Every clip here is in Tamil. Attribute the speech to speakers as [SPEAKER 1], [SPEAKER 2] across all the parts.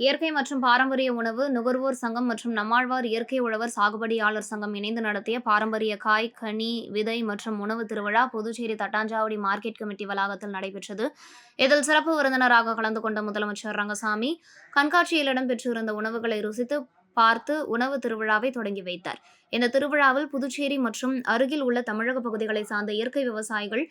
[SPEAKER 1] இயற்கை மற்றும் பாரம்பரிய உணவு நுகர்வோர் சங்கம் மற்றும் நம்மாழ்வார் இயற்கை உழவர் சாகுபடியாளர் சங்கம் இணைந்து நடத்திய பாரம்பரிய காய், கனி, விதை மற்றும் உணவு திருவிழா புதுச்சேரி தட்டாஞ்சாவடி மார்க்கெட் கமிட்டி வளாகத்தில் நடைபெற்றது. இதில் சிறப்பு விருந்தினராக கலந்து கொண்ட முதலமைச்சர் ரங்கசாமி கண்காட்சியில் இடம்பெற்றிருந்த உணவுகளை ருசித்து பார்த்து உணவு திருவிழாவை தொடங்கி வைத்தார். இந்த திருவிழாவில் புதுச்சேரி மற்றும் அருகில் உள்ள தமிழக பகுதிகளை சார்ந்த இயற்கை விவசாயிகள்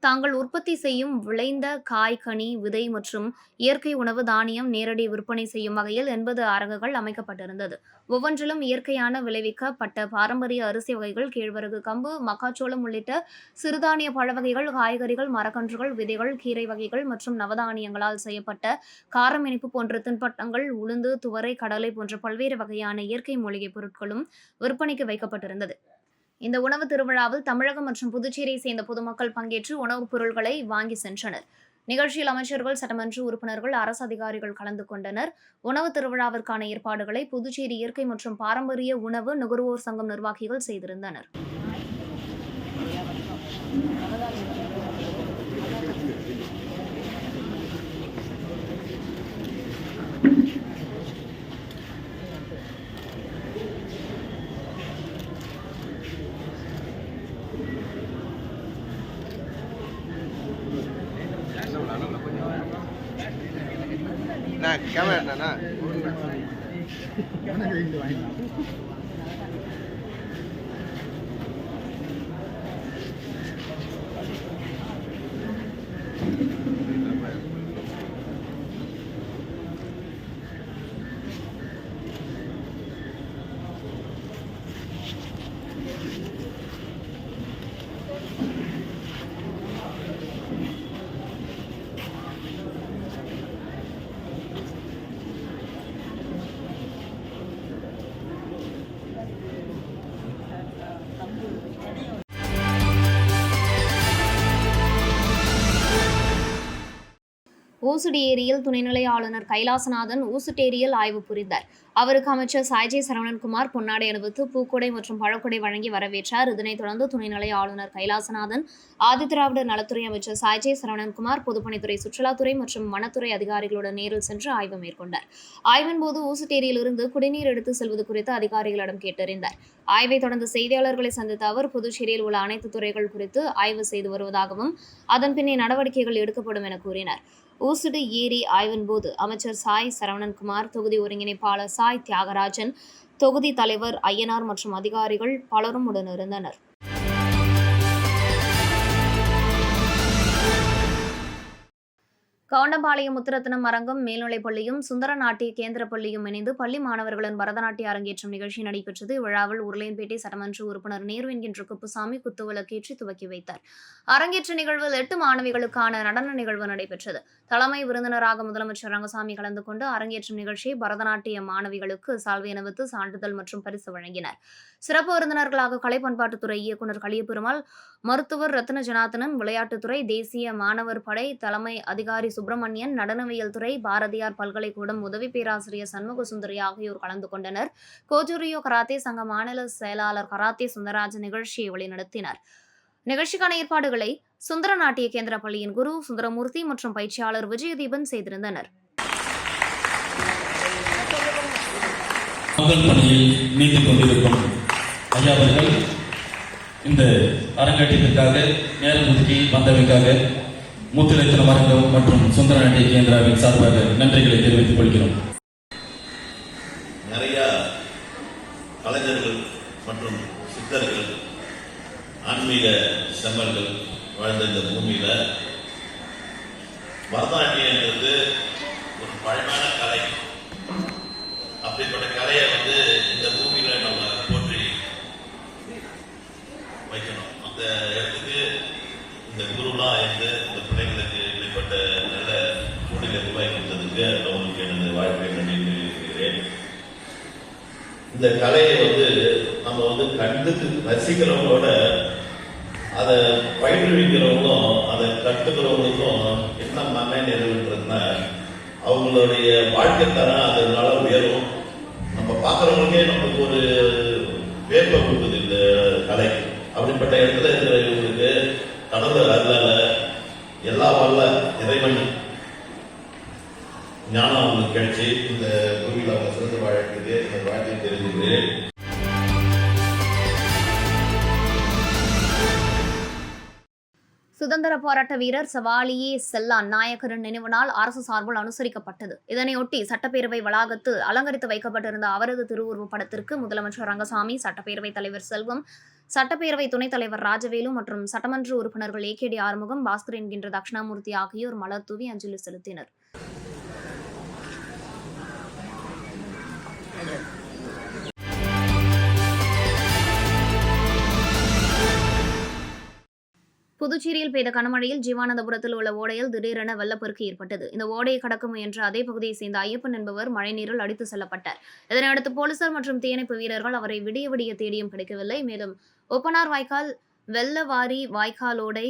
[SPEAKER 1] தாங்கள் உற்பத்தி செய்யும் விளைந்த காய், கனி, விதை மற்றும் இயற்கை உணவு தானியம் நேரடி விற்பனை செய்யும் வகையில் 80 அரங்குகள் அமைக்கப்பட்டிருந்தது. ஒவ்வொன்றிலும் இயற்கையான விளைவிக்கப்பட்ட பாரம்பரிய அரிசி வகைகள், கேழ்வரகு, கம்பு, மக்காச்சோளம் உள்ளிட்ட சிறுதானிய பழ வகைகள், காய்கறிகள், மரக்கன்றுகள், விதைகள், கீரை வகைகள் மற்றும் நவதானியங்களால் செய்யப்பட்ட காரம், இனிப்பு போன்ற தின்பண்டங்கள், உளுந்து, துவரை, கடலை போன்ற பல்வேறு வகையான இயற்கை மூலிகை பொருட்களும் விற்பனைக்கு வைக்கப்பட்டிருந்தது. இந்த உணவு திருவிழாவில் தமிழகம் மற்றும் புதுச்சேரியை சேர்ந்த பொதுமக்கள் பங்கேற்று உணவுப் பொருட்களை வாங்கி சென்றனர். நிகழ்ச்சியில் அமைச்சர்கள், சட்டமன்ற உறுப்பினர்கள், அரசு அதிகாரிகள் கலந்து கொண்டனர். உணவு திருவிழாவிற்கான ஏற்பாடுகளை புதுச்சேரி இயற்கை மற்றும் பாரம்பரிய உணவு நுகர்வோர் சங்கம் நிர்வாகிகள் செய்திருந்தனர்.
[SPEAKER 2] கேமரா என்னண்ணா
[SPEAKER 1] ஊசுடு ஏரியில் துணைநிலை ஆளுநர் கைலாசநாதன் ஊசுட்டேரியில் ஆய்வு புரிந்தார். அவருக்கு அமைச்சர் சாய்ஜே சரவணன்குமார் பொன்னாடை அணிவித்து பூக்கொடை மற்றும் பழக்கொடை வழங்கி வரவேற்றார். இதனைத் தொடர்ந்து துணைநிலை ஆளுநர் கைலாசநாதன், ஆதிதிராவிடர் நலத்துறை அமைச்சர் சாய்ஜே சரவணன்குமார், பொதுப்பணித்துறை, சுற்றுலாத்துறை மற்றும் வனத்துறை அதிகாரிகளுடன் நேரில் சென்று ஆய்வு மேற்கொண்டார். ஆய்வின் போது ஊசுட்டேரியிலிருந்து குடிநீர் எடுத்து செல்வது குறித்து அதிகாரிகளிடம் கேட்டறிந்தார். ஆய்வை தொடர்ந்து செய்தியாளர்களை சந்தித்த அவர் புதுச்சேரியில் உள்ள அனைத்து துறைகள் குறித்து ஆய்வு செய்து வருவதாகவும் அதன் பின்னே நடவடிக்கைகள் எடுக்கப்படும் என கூறினார். ஊசுடு ஏரி ஆய்வின் போது அமைச்சர் சாய் சரவணன்குமார், தொகுதி ஒருங்கிணைப்பாளர் சாய் தியாகராஜன், தொகுதி தலைவர் ஐயனார் மற்றும் அதிகாரிகள் பலரும் உடனிருந்தனர். கவுண்டம்பாளையம் முத்துரத்தினம் அரங்கம் மேல்நிலைப்பள்ளியும் சுந்தர நாட்டிய கேந்திர பள்ளியும் இணைந்து பள்ளி மாணவர்களின் பரதநாட்டிய அரங்கேற்றம் நிகழ்ச்சி நடைபெற்றது. இவ்விழாவில் உருளையன்பேட்டை சட்டமன்ற உறுப்பினர் நேரு என்கின்ற குப்புசாமி குத்துவிளக்கேற்றி துவக்கி வைத்தார். அரங்கேற்ற நிகழ்வில் 8 மாணவிகளுக்கான நடன நிகழ்வு நடைபெற்றது. தலைமை விருந்தினராக முதலமைச்சர் ரங்கசாமி கலந்து கொண்டு அரங்கேற்றும் நிகழ்ச்சியை பரதநாட்டிய மாணவிகளுக்கு சால்வை அணிவித்து சான்றிதழ் மற்றும் பரிசு வழங்கினார். சிறப்பு விருந்தினர்களாக கலை பண்பாட்டுத்துறை இயக்குநர் கலியபெருமாள், மருத்துவர் ரத்ன ஜனார்த்தனன், விளையாட்டுத்துறை, தேசிய மாணவர் படை தலைமை அதிகாரி சுப்பிரமணியன், நடனவியல் துறை, பாரதியார் பல்கலைக்கூடம் உதவி பேராசிரியர் சண்முக சுந்தரி ஆகியோர் கலந்து கொண்டனர். கோஜுரியோ கராத்தே சங்க மாநில செயலாளர் கராத்தே சுந்தரராஜன் நிகழ்ச்சியை வழிநடத்தினார். நிகழ்ச்சிக்கான ஏற்பாடுகளை சுந்தர நாட்டிய கேந்திர பள்ளியின் குரு சுந்தரமூர்த்தி மற்றும் பயிற்சியாளர் விஜயதீபன் செய்திருந்தனர்.
[SPEAKER 3] முதல் பணியில் நீந்திக் கொண்டிருக்கும் ஐயா அவர்கள் இந்த அரங்கேற்றத்திற்காக நேரம் ஒதுக்கி வந்தமைக்காக முத்துரத்தினம் அரங்கம் மற்றும் சுந்தர நாட்டிய கேந்திராவின் சார்பாக நன்றிகளை தெரிவித்துக் கொள்கிறோம்.
[SPEAKER 4] நிறைய கலைஞர்கள் மற்றும் சித்தர்கள், ஆன்மீக செம்மல்கள் வாழ்ந்த இந்த பூமியில பரதநாட்டியன்றது ஒரு பழமையான கலை. அப்படிப்பட்ட கலையை இந்த பூமியில நம்ம போற்றி வைக்கணும். அந்த இடத்துக்கு இந்த குருலாம் இருந்து இந்த பிள்ளைகளுக்கு இப்படிப்பட்ட நல்ல சூழ்நிலை உருவாக்கி கொடுத்ததுக்கு அவங்களுக்கு எனது வாழ்க்கை நன்றி தெரிவிக்கிறேன். இந்த கலையை நம்ம கண்டுக்கு ரசிக்கிறவங்களோட அதை பயிற்றுவிக்கிறவங்களும் அதை கற்றுக்கிறவங்களுக்கும் என்ன மன நிறைவுன்றதுன்னா அவங்களுடைய வாழ்க்கை தரம் அதனால உயரும். நம்ம பார்க்குறவங்களுக்கே நமக்கு ஒரு வேப்பை கொடுக்குது இந்த கலை. அப்படிப்பட்ட இடத்துல இருக்கிற இவங்களுக்கு கடவுள் அருளால எல்லா வல்ல இறைவன் ஞானம் அவங்களுக்கு கிடைச்சி இந்த கோவில் அவங்க சிறந்த வாழ்க்கைக்கு இந்த வாழ்க்கையை தெரிஞ்சுக்கிறேன்.
[SPEAKER 1] சுதந்திர போராட்ட வீரர் சவாலியே செல்லான் நாயக்கரின் நினைவு நாள் அரசு சார்பில் அனுசரிக்கப்பட்டது. இதனையொட்டி சட்டப்பேரவை வளாகத்தில் அலங்கரித்து வைக்கப்பட்டிருந்த அவரது திருவுருவப் படத்திற்கு முதலமைச்சர் ரங்கசாமி, சட்டப்பேரவைத் தலைவர் செல்வம், சட்டப்பேரவை துணைத் தலைவர் ராஜவேலு மற்றும் சட்டமன்ற உறுப்பினர்கள் ஏகேடி ஆறுமுகம், பாஸ்கர் என்கின்ற தட்சிணாமூர்த்தி ஆகியோர் மலர் தூவி அஞ்சலி செலுத்தினர். புதுச்சேரியில் பெய்த கனமழையில் ஜீவானந்தபுரத்தில் உள்ள ஓடையில் திடீரென வெள்ளப்பெருக்கு ஏற்பட்டது. இந்த ஓடையை கடக்க முயன்ற அதே பகுதியை சேர்ந்த ஐயப்பன் என்பவர் மழைநீரில் அடித்து செல்லப்பட்டார். இதனையடுத்து போலீசார் மற்றும் தீயணைப்பு வீரர்கள் அவரை விடிய விடிய தேடியும் கிடைக்கவில்லை. மேலும் ஒப்பனார் வாய்க்கால், வெள்ளவாரி வாய்க்கால் ஓடை,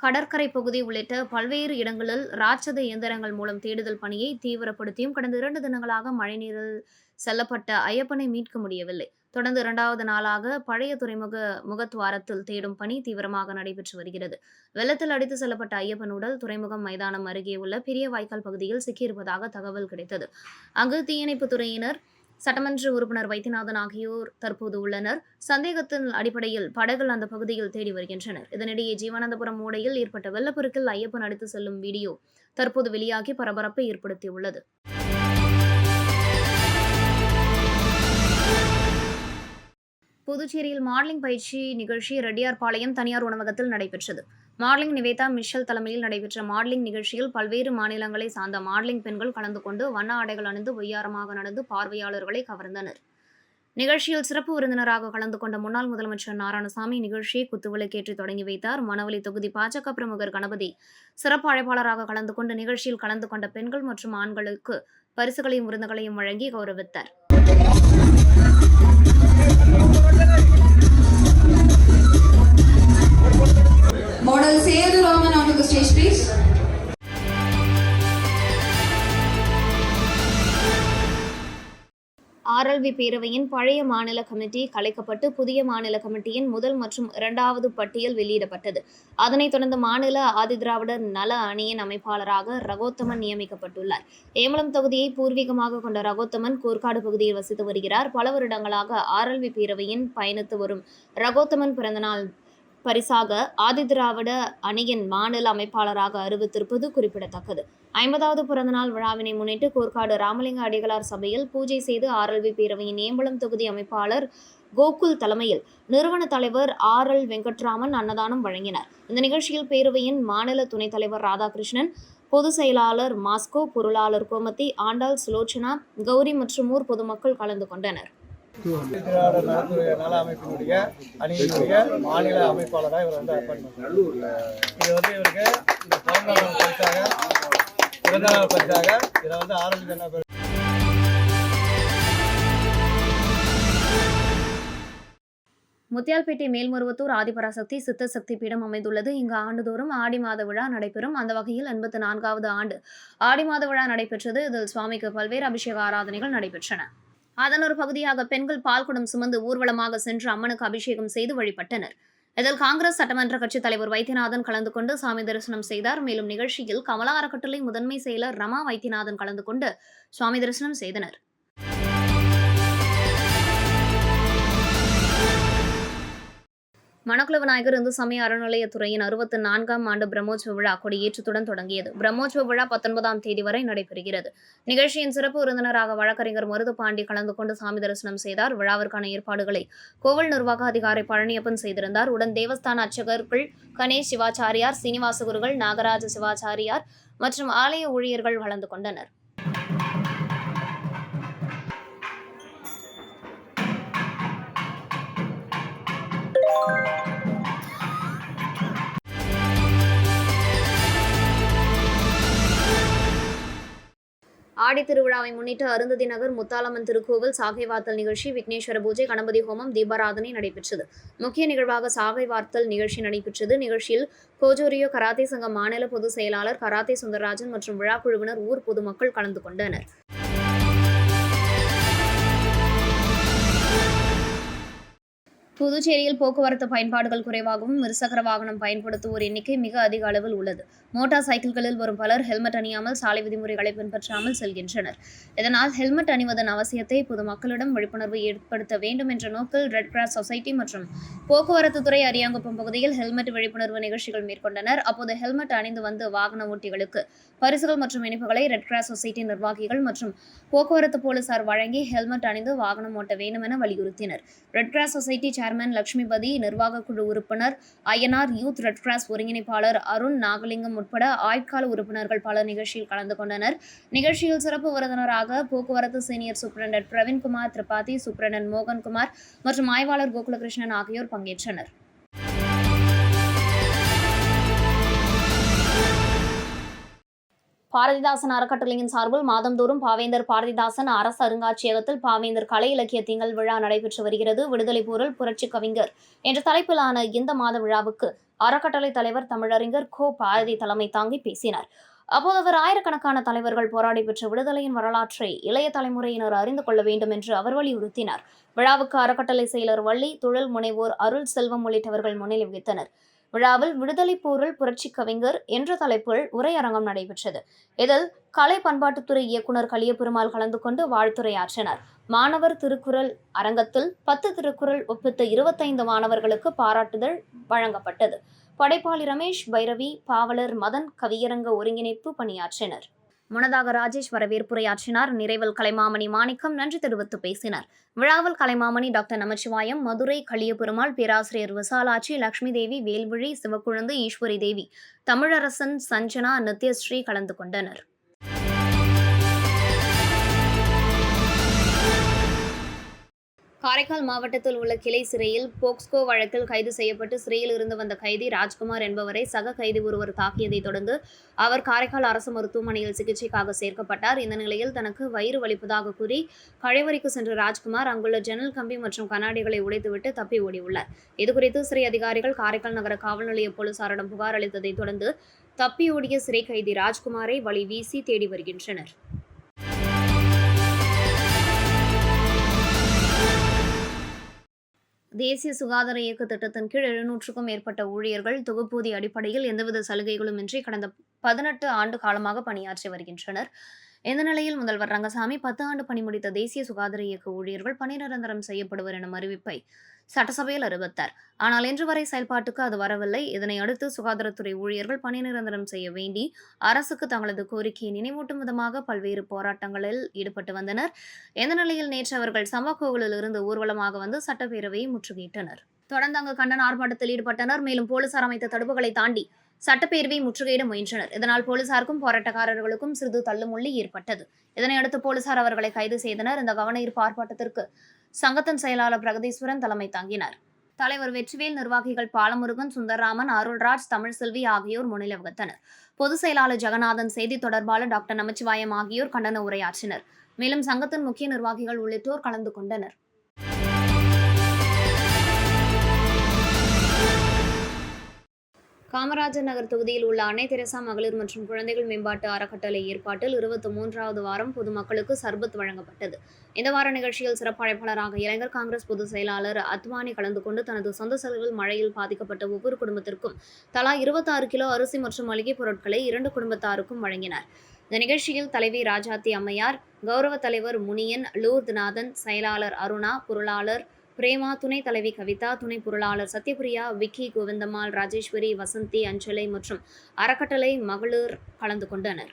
[SPEAKER 1] கடற்கரை பகுதி உள்ளிட்ட பல்வேறு இடங்களில் ராட்சத இயந்திரங்கள் மூலம் தேடுதல் பணியை தீவிரப்படுத்தியும் கடந்த 2 தினங்களாக மழைநீரில் செல்லப்பட்ட ஐயப்பனை மீட்க முடியவில்லை. தொடர்ந்து 2வது நாளாக பழைய துறைமுக முகத்துவாரத்தில் தேடும் பணி தீவிரமாக நடைபெற்று வருகிறது. வெள்ளத்தில் அடித்து செல்லப்பட்ட ஐயப்பன் உடல் துறைமுகம் மைதானம் அருகே உள்ள பெரிய வாய்க்கால் பகுதியில் சிக்கியிருப்பதாக தகவல் கிடைத்தது. அங்கு தீயணைப்பு துறையினர், சட்டமன்ற உறுப்பினர் வைத்தியநாதன் ஆகியோர் தற்போது உள்ளனர். சந்தேகத்தின் அடிப்படையில் படகுகள் அந்த பகுதியில் தேடி வருகின்றனர். இதனிடையே ஜீவானந்தபுரம் ஓடையில் ஏற்பட்ட வெள்ளப்பெருக்கில் ஐயப்பன் அடித்து செல்லும் வீடியோ தற்போது வெளியாகி பரபரப்பை ஏற்படுத்தியுள்ளது. புதுச்சேரியில் மாடலிங் பயிற்சி நிகழ்ச்சி ரெட்டியார்பாளையம் தனியார் உணவகத்தில் நடைபெற்றது. மாடலிங் நிவேதா மிஷல் தலைமையில் நடைபெற்ற மாடலிங் நிகழ்ச்சியில் பல்வேறு மாநிலங்களை சார்ந்த மாடலிங் பெண்கள் கலந்து கொண்டு வண்ண ஆடைகள் அணிந்து ஒய்யாரமாக நடந்து பார்வையாளர்களை கவர்ந்தனர். நிகழ்ச்சியில் சிறப்பு விருந்தினராக கலந்து கொண்ட முன்னாள் முதலமைச்சர் நாராயணசாமி நிகழ்ச்சியை குத்துவிளக்கேற்றி தொடங்கி வைத்தார். மணவெளி தொகுதி பாஜக பிரமுகர் கணபதி சிறப்பு அழைப்பாளராக கலந்து கொண்டு நிகழ்ச்சியில் கலந்து கொண்ட பெண்கள் மற்றும் ஆண்களுக்கு பரிசுகளையும் விருந்துகளையும் வழங்கி கௌரவித்தார்.
[SPEAKER 5] Model Seyadu Raman onto the stage, please.
[SPEAKER 1] RLV பேரவையின் பழைய மாநில கமிட்டி கலைக்கப்பட்டு புதிய மாநில கமிட்டியின் முதல் மற்றும் 2வது பட்டியல் வெளியிடப்பட்டது. அதனைத் தொடர்ந்து மாநில ஆதிதிராவிடர் நல அணியின் அமைப்பாளராக ரகோத்தமன் நியமிக்கப்பட்டுள்ளார். ஏமலம் தொகுதியை பூர்வீகமாக கொண்ட ரகோத்தமன் கோர்க்காடு பகுதியில் வசித்து வருகிறார். பல வருடங்களாக RLV பேரவையின் பயணித்து வரும் ரகோத்தமன் பிறந்தநாள் பரிசாக ஆதிதிராவிட அணியின் மாநில அமைப்பாளராக அறிவித்திருப்பது குறிப்பிடத்தக்கது. 50வது பிறந்தநாள் விழாவினை முன்னிட்டு கோர்க்காடு ராமலிங்க அடிகளார் சபையில் பூஜை செய்து RLV பேரவையின் ஏம்பலம் தொகுதி அமைப்பாளர் கோகுல் தலைமையில் நிறுவன தலைவர் RL வெங்கட்ராமன் அன்னதானம் வழங்கினார். இந்த நிகழ்ச்சியில் பேரவையின் மாநில துணைத் தலைவர் ராதாகிருஷ்ணன், பொதுச் செயலாளர் மாஸ்கோ, பொருளாளர் கோமதி, ஆண்டாள், சுலோச்சனா, கௌரி மற்றும் ஊர் பொதுமக்கள் கலந்து கொண்டனர்.
[SPEAKER 2] திராவிட நல அமைப்பினுடைய அணியினுடைய மாநில அமைப்பாளராக இவர் வந்து அப்பாயின்ட் பண்ணார். இது வந்து இவருக்கு இந்த பிறந்தநாள் பரிசாக இதை வந்து ஆரம்பிக்க.
[SPEAKER 1] முத்தியால்பேட்டை மேல்மருவத்தூர் ஆதிபராசக்தி சித்த சக்தி பீடம் அமைந்துள்ளது. இங்கு ஆண்டுதோறும் ஆடி மாத விழா நடைபெறும். அந்த வகையில் 84வது ஆண்டு ஆடி மாத விழா நடைபெற்றது. இதில் சுவாமிக்கு பல்வேறு அபிஷேக ஆராதனைகள் நடைபெற்றன. அதன் ஒரு பகுதியாக பெண்கள் பால்குடம் சுமந்து ஊர்வலமாக சென்று அம்மனுக்கு அபிஷேகம் செய்து வழிபட்டனர். இதில் காங்கிரஸ் சட்டமன்ற கட்சித் தலைவர் வைத்தியநாதன் கலந்து கொண்டு சாமி தரிசனம் செய்தார். மேலும் நிகழ்ச்சியில் கமலா அறக்கட்டளை முதன்மை செயலர் ரமா வைத்தியநாதன் கலந்து கொண்டு சுவாமி தரிசனம் செய்தனர். மணக்குள விநாயகர் இந்து சமய அறநிலையத்துறையின் 64ஆம் ஆண்டு பிரம்மோற்சவ விழா கொடியேற்றத்துடன் தொடங்கியது. பிரம்மோற்சவ விழா 19ஆம் தேதி வரை நடைபெறுகிறது. நிகழ்ச்சியின் சிறப்பு விருந்தினராக வழக்கறிஞர் மருதுபாண்டி கலந்து கொண்டு சாமி தரிசனம் செய்தார். விழாவிற்கான ஏற்பாடுகளை கோவில் நிர்வாக அதிகாரி பழனியப்பன் செய்திருந்தார். உடன் தேவஸ்தான அர்ச்சகர்கள் கணேஷ் சிவாச்சாரியார், சீனிவாசகுருகள், நாகராஜ சிவாச்சாரியார் மற்றும் ஆலய ஊழியர்கள் கலந்து கொண்டனர். ஆடி திருவிழாவை முன்னிட்டு அருந்ததி நகர் முத்தாலம்மன் திருக்கோவில் சாகை வார்த்தல் நிகழ்ச்சி, விக்னேஸ்வர பூஜை, கணபதி ஹோமம், தீபாராதனை நடைபெற்றது. முக்கிய நிகழ்வாக சாகை வார்த்தல் நிகழ்ச்சி நடைபெற்றது. நிகழ்ச்சியில் கோஜோரியோ கராத்தே சங்க மாநில பொதுச் செயலாளர் கராத்தே சுந்தரராஜன் மற்றும் விழா குழுவினர், ஊர் பொதுமக்கள் கலந்து கொண்டனர். புதுச்சேரியில் போக்குவரத்து பயன்பாடுகள் குறைவாகவும் இருசக்கர வாகனம் பயன்படுத்துவோர் எண்ணிக்கை மிக அதிக அளவில் உள்ளது. மோட்டார் சைக்கிள்களில் வரும் பலர் ஹெல்மெட் அணியாமல் சாலை விதிமுறைகளை பின்பற்றாமல் செல்கின்றனர். இதனால் ஹெல்மெட் அணிவதன் அவசியத்தை பொதுமக்களிடம் விழிப்புணர்வு ஏற்படுத்த வேண்டும் என்ற நோக்கில் ரெட் கிராஸ் சொசைட்டி மற்றும் போக்குவரத்து துறை அரியாங்குப்பம் பகுதியில் ஹெல்மெட் விழிப்புணர்வு நிகழ்ச்சிகள் மேற்கொண்டனர். அப்போது ஹெல்மெட் அணிந்து வந்து வாகன ஓட்டிகளுக்கு பரிசுகள் மற்றும் இனிப்புகளை ரெட் கிராஸ் சொசைட்டி நிர்வாகிகள் மற்றும் போக்குவரத்து போலீசார் வழங்கி ஹெல்மெட் அணிந்து வாகனம் ஓட்ட வேண்டும் என வலியுறுத்தினர். Red cross society chairman Lakshmipathi, நிர்வாக குழு உறுப்பினர் ஐயனார், யூத் ரெட் கிராஸ் ஒருங்கிணைப்பாளர் அருண், நாகலிங்கம் உட்பட ஆட்கால உறுப்பினர்கள் பலர் நிகழ்ச்சியில் கலந்து கொண்டனர். நிகழ்ச்சியில் சிறப்பு விருந்தினராக போக்குவரத்து senior superintendent Praveenkumar Tripathi, superintendent Mohankumar மற்றும் ஆய்வாளர் கோகுலகிருஷ்ணன் ஆகியோர் பங்கேற்றனர். பாரதிதாசன் அறக்கட்டளையின் சார்பில் மாதந்தோறும் பாவேந்தர் பாரதிதாசன் அரசு அருங்காட்சியகத்தில் பாவேந்தர் கலை இலக்கிய திங்கள் விழா நடைபெற்று வருகிறது. விடுதலை போரில் புரட்சி கவிஞர் என்ற தலைப்பிலான இந்த மாத விழாவுக்கு அறக்கட்டளை தலைவர் தமிழறிஞர் கோ. பாரதி தலைமை தாங்கி பேசினார். அப்போது அவர் ஆயிரக்கணக்கான தலைவர்கள் போராடி பெற்ற விடுதலையின் வரலாற்றை இளைய தலைமுறையினர் அறிந்து கொள்ள வேண்டும் என்று அவர் வலியுறுத்தினார். விழாவுக்கு அறக்கட்டளை செயலர் வள்ளி, தொழில் முனைவோர் அருள் செல்வம் உள்ளிட்டவர்கள் முன்னிலை வகித்தனர். விழாவில் விடுதலை போரில் புரட்சி கவிஞர் என்ற தலைப்பில் உரையரங்கம் நடைபெற்றது. இதில் கலை பண்பாட்டுத்துறை இயக்குநர் கலியபெருமாள் கலந்து கொண்டு வாழ்த்துரையாற்றினார். மாணவர் திருக்குறள் அரங்கத்தில் 10 திருக்குறள் ஒப்பித்த 25 மாணவர்களுக்கு பாராட்டுதல் வழங்கப்பட்டது. படைப்பாளி ரமேஷ், பைரவி, பாவலர் மதன் கவியரங்க ஒருங்கிணைப்பு பணியாற்றினர். முன்னதாக ராஜேஷ் வரவேற்புரையாற்றினார். நிறைவில் கலைமாமணி மாணிக்கம் நன்றி தெரிவித்து பேசினார். விழாவில் கலைமாமணி டாக்டர் நமச்சிவாயம், மதுரை கலியபெருமாள், பேராசிரியர் விசாலாட்சி, லட்சுமி தேவி, வேல்விழி, சிவக்குழந்து, ஈஸ்வரி தேவி, தமிழரசன், சஞ்சனா, நித்யஸ்ரீ கலந்து கொண்டனர். காரைக்கால் மாவட்டத்தில் உள்ள கிளை சிறையில் போக்ஸ்கோ வழக்கில் கைது செய்யப்பட்டு சிறையில் இருந்து வந்த கைதி ராஜ்குமார் என்பவரை சக கைதி ஒருவர் தாக்கியதை தொடர்ந்து அவர் காரைக்கால் அரசு மருத்துவமனையில் சிகிச்சைக்காக சேர்க்கப்பட்டார். இந்த நிலையில் தனக்கு வயிறு வலிப்பதாக கூறி கழிவறைக்கு சென்ற ராஜ்குமார் அங்குள்ள ஜன்னல் கம்பி மற்றும் கண்ணாடிகளை உடைத்துவிட்டு தப்பி ஓடியுள்ளார். இதுகுறித்து சிறை அதிகாரிகள் காரைக்கால் நகர காவல் நிலைய போலீசாரிடம் புகார் அளித்ததை தொடர்ந்து தப்பியோடிய சிறை கைதி ராஜ்குமாரை வழி வீசி தேடி வருகின்றனர். தேசிய சுகாதார இயக்க திட்டத்தின் கீழ் 700க்கும் மேற்பட்ட ஊழியர்கள் தொகுப்பூதிய அடிப்படையில் எந்தவித சலுகைகளும் இன்றி கடந்த 18 ஆண்டு காலமாக பணியாற்றி வருகின்றனர். இந்த நிலையில் முதல்வர் ரங்கசாமி 10 ஆண்டு பணி முடித்த தேசிய சுகாதார இயக்க ஊழியர்கள் பணி நிரந்தரம் செய்யப்படுவர் எனும் அறிவிப்பை சட்டசபையில் அறிவித்தார். ஆனால் இன்று வரை செயல்பாட்டுக்கு அது வரவில்லை. இதனை அடுத்து சுகாதாரத்துறை ஊழியர்கள் பணி நிரந்தரம் செய்ய வேண்டி அரசுக்கு தங்களது கோரிக்கையை நினைவூட்டும் விதமாக பல்வேறு போராட்டங்களில் ஈடுபட்டு வந்தனர். இந்த நிலையில் நேற்று அவர்கள் சம்பவங்களில் இருந்து ஊர்வலமாக வந்து சட்டப்பேரவையை முற்றுகையிட்டனர். தொடர்ந்து அங்கு கண்டன ஆர்ப்பாட்டத்தில் ஈடுபட்டனர். மேலும் போலீசார் அமைத்த தடுப்புகளை தாண்டி சட்டப்பேரவை முற்றுகையிட முயன்றனர். இதனால் போலீசாருக்கும் போராட்டக்காரர்களுக்கும் சிறிது தள்ளுமுள்ளி ஏற்பட்டது. இதனையடுத்து போலீசார் அவர்களை கைது செய்தனர். இந்த கவனஈர்ப்பு ஆர்ப்பாட்டத்திற்கு சங்கத்தின் செயலாளர் பிரகதீஸ்வரன் தலைமை தாங்கினார். தலைவர் வெற்றிவேல், நிர்வாகிகள் பாலமுருகன், சுந்தரராமன், அருள்ராஜ், தமிழ்செல்வி ஆகியோர் முன்னிலை வகித்தனர். பொதுச் செயலாளர் ஜெகநாதன், செய்தி தொடர்பாளர் டாக்டர் நமச்சிவாயம் ஆகியோர் கண்டன உரையாற்றினர். மேலும் சங்கத்தின் முக்கிய நிர்வாகிகள் உள்ளிட்டோர் கலந்து கொண்டனர். காமராஜர் நகர் தொகுதியில் உள்ள அன்னை தெரசா மகளிர் மற்றும் குழந்தைகள் மேம்பாட்டு அறக்கட்டளை ஏற்பாட்டில் 23வது வாரம் பொதுமக்களுக்கு சர்பத் வழங்கப்பட்டது. இந்த வார நிகழ்ச்சியில் சிறப்பு அழைப்பாளராக இளைஞர் காங்கிரஸ் பொதுச் செயலாளர் அத்வானி கலந்து கொண்டு தனது சொந்த செலவில் மழையில் பாதிக்கப்பட்ட ஒவ்வொரு குடும்பத்திற்கும் தலா 26 கிலோ அரிசி மற்றும் மளிகைப் பொருட்களை 2 குடும்பத்தாருக்கும் வழங்கினார். இந்த நிகழ்ச்சியில் தலைவி ராஜாத்தி அம்மையார், கௌரவ தலைவர் முனியன், லூர்த்நாதன், செயலாளர் அருணா, பொருளாளர் பிரேமா, துணைத் தலைவி கவிதா, துணை பொருளாளர் சத்யபிரியா, விக்கி, கோவிந்தம்மாள், ராஜேஸ்வரி, வசந்தி, அஞ்சலை மற்றும் அறக்கட்டளை மகளிர் கலந்து கொண்டனர்.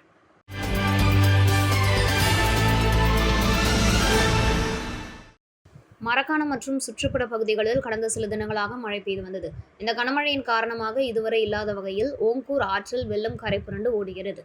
[SPEAKER 1] மரக்காணம் மற்றும் சுற்றுப்புற பகுதிகளில் கடந்த சில தினங்களாக மழை பெய்து வந்தது. இந்த கனமழையின் காரணமாக இதுவரை இல்லாத வகையில் ஓங்கூர் ஆற்றில் வெள்ளம் கரை புரண்டு ஓடுகிறது.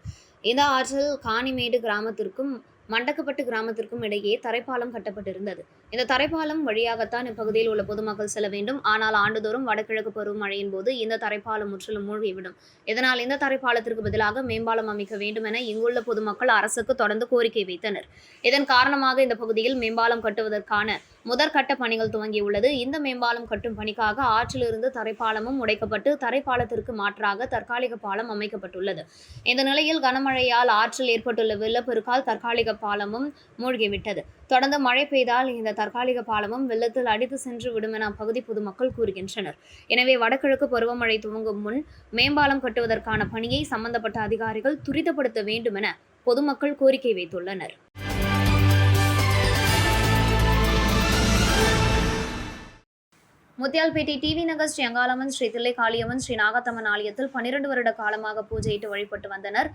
[SPEAKER 1] இந்த ஆற்றில் காணிமேடு கிராமத்திற்கும் மண்டக்கப்பட்டு கிராமத்திற்கும் இடையே தரைப்பாலம் கட்டப்பட்டிருந்தது. இந்த தரைப்பாலம் வழியாகத்தான் இப்பகுதியில் உள்ள பொதுமக்கள் செல்ல வேண்டும். ஆனால் ஆண்டுதோறும் வடகிழக்கு பருவமழையின் போது இந்த தரைப்பாலம் முற்றிலும் மூழ்கிவிடும். இதனால் இந்த தரைப்பாலத்திற்கு பதிலாக மேம்பாலம் அமைக்க வேண்டும் என இங்குள்ள பொதுமக்கள் அரசுக்கு தொடர்ந்து கோரிக்கை வைத்தனர். இதன் காரணமாக இந்த பகுதியில் மேம்பாலம் கட்டுவதற்கான முதற்கட்ட பணிகள் துவங்கியுள்ளது. இந்த மேம்பாலம் கட்டும் பணிக்காக ஆற்றிலிருந்து தரைப்பாலமும் உடைக்கப்பட்டு தரைப்பாலத்திற்கு மாற்றாக தற்காலிக பாலம் அமைக்கப்பட்டுள்ளது. இந்த நிலையில் கனமழையால் ஆற்றில் ஏற்பட்டுள்ள வெள்ளப்பெருக்கால் தற்காலிக பாலமும் மூழ்கிவிட்டது. தொடர்ந்து மழை பெய்தால் இந்த தற்காலிக பாலமும் வெள்ளத்தில் அடித்து சென்று விடும் என அப்பகுதி பொதுமக்கள் கூறுகின்றனர். எனவே வடகிழக்கு பருவமழை துவங்கும் முன் மேம்பாலம் கட்டுவதற்கான பணியை சம்பந்தப்பட்ட அதிகாரிகள் துரிதப்படுத்த வேண்டும் என பொதுமக்கள் கோரிக்கை வைத்துள்ளனர். முத்தியால்பேட்டை டிவி நகர் ஸ்ரீ அங்காளம்மன், ஸ்ரீ தில்லை காளியம்மன், ஸ்ரீ நாகத்தம்மன் ஆலயத்தில் 12 வருட காலமாக பூஜையிட்டு வழிபட்டு வந்தனர்.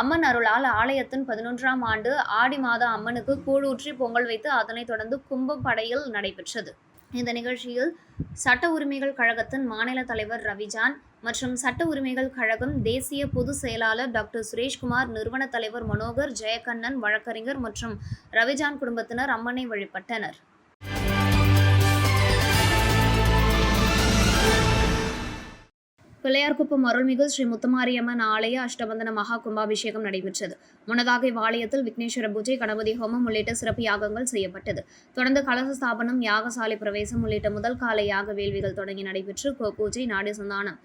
[SPEAKER 1] அம்மன் அருளால் ஆலயத்தின் 11ஆம் ஆண்டு ஆடி மாத அம்மனுக்கு கூழூற்றி பொங்கல் வைத்து அதனைத் தொடர்ந்து கும்பம் படையில் நடைபெற்றது. இந்த நிகழ்ச்சியில் சட்ட உரிமைகள் கழகத்தின் மாநில தலைவர் ரவிஜான் மற்றும் சட்ட உரிமைகள் கழகம் தேசிய பொதுச் செயலாளர் டாக்டர் சுரேஷ்குமார், நிறுவன தலைவர் மனோகர், ஜெயக்கண்ணன், வழக்கறிஞர் மற்றும் ரவிஜான் குடும்பத்தினர் அம்மனை வழிபட்டனர். பிள்ளையார்குப்பம் அருள்மிகு ஸ்ரீ முத்துமாரியம்மன் ஆலய அஷ்டபந்தன மகா கும்பாபிஷேகம் நடைபெற்றது. முன்னதாக இவ்வாலயத்தில் விக்னேஸ்வர பூஜை, கணபதி ஹோமம் உள்ளிட்ட சிறப்பு யாகங்கள் செய்யப்பட்டது. தொடர்ந்து கலச ஸ்தாபனம், யாகசாலை பிரவேசம் உள்ளிட்ட முதல் கால யாக வேள்விகள் தொடங்கி நடைபெற்று பூஜை, நாடி சந்தானம்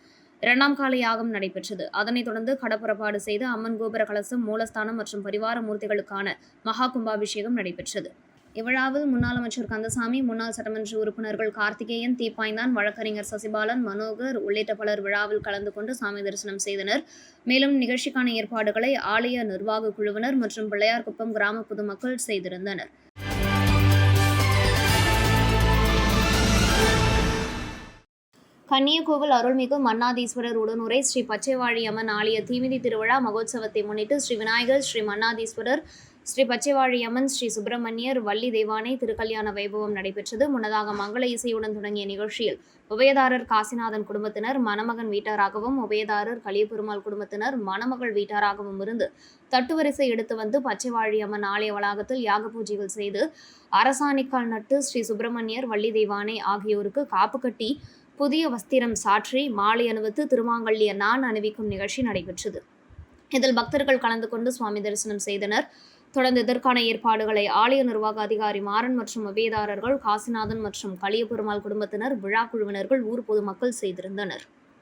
[SPEAKER 1] 2ஆம் கால யாகம் நடைபெற்றது. அதனைத் தொடர்ந்து கடப்புறப்பாடு செய்து அம்மன் கோபுர கலசம், மூலஸ்தானம் மற்றும் பரிவார மூர்த்திகளுக்கான மகா கும்பாபிஷேகம் நடைபெற்றது. இவ்விழாவில் முன்னாள் அமைச்சர் கந்தசாமி, முன்னாள் சட்டமன்ற உறுப்பினர்கள் கார்த்திகேயன், தீப்பாய்ந்தான், வழக்கறிஞர் சசிபாலன், மனோகர் உள்ளிட்ட பலர் விழாவில் கலந்து கொண்டு சாமி தரிசனம் செய்தனர். மேலும் நிகழ்ச்சிக்கான ஏற்பாடுகளை ஆலய நிர்வாக குழுவினர் மற்றும் பிள்ளையார்குப்பம் கிராம பொதுமக்கள் செய்திருந்தனர். கன்னியகோவில் அருள்மிகு மன்னாதீஸ்வரர் உடனுரை ஸ்ரீ பச்சைவாழி அம்மன் ஆலய தீமிதி திருவிழா மகோத்சவத்தை முன்னிட்டு ஸ்ரீ விநாயகர், ஸ்ரீ மன்னாதீஸ்வரர், ஸ்ரீ பச்சைவாழி அம்மன், ஸ்ரீ சுப்பிரமணியர், வள்ளி தெய்வானை திருக்கல்யாண வைபவம் நடைபெற்றது. முன்னதாக மங்கள இசையுடன் தொடங்கிய நிகழ்ச்சியில் உபயதாரர் காசிநாதன் குடும்பத்தினர் மணமகன் வீட்டாராகவும், உபயதாரர் கலியபெருமாள் குடும்பத்தினர் மணமகள் வீட்டாராகவும் இருந்து தட்டுவரிசை எடுத்து வந்து பச்சைவாழி அம்மன் ஆலய வளாகத்தில் யாக பூஜைகள் செய்து அரசாணிக்கால் நட்டு ஸ்ரீ சுப்பிரமணியர், வள்ளி தெய்வானை ஆகியோருக்கு காப்பு கட்டி புதிய வஸ்திரம் சாற்றி மாலை அணிவித்து திருமாங்கல்ய நான் அணிவிக்கும் நிகழ்ச்சி நடைபெற்றது. இதில் பக்தர்கள் கலந்து கொண்டு சுவாமி தரிசனம் செய்தனர். தொடர்ந்து இதற்கான ஏற்பாடுகளை ஆலய நிர்வாக அதிகாரி மாறன் மற்றும் உபயதாரர்கள், காசிநாதன் மற்றும் கலியபெருமாள் குடும்பத்தினர், விழா குழுவினர்கள், ஊர் பொதுமக்கள் செய்திருந்தனர்.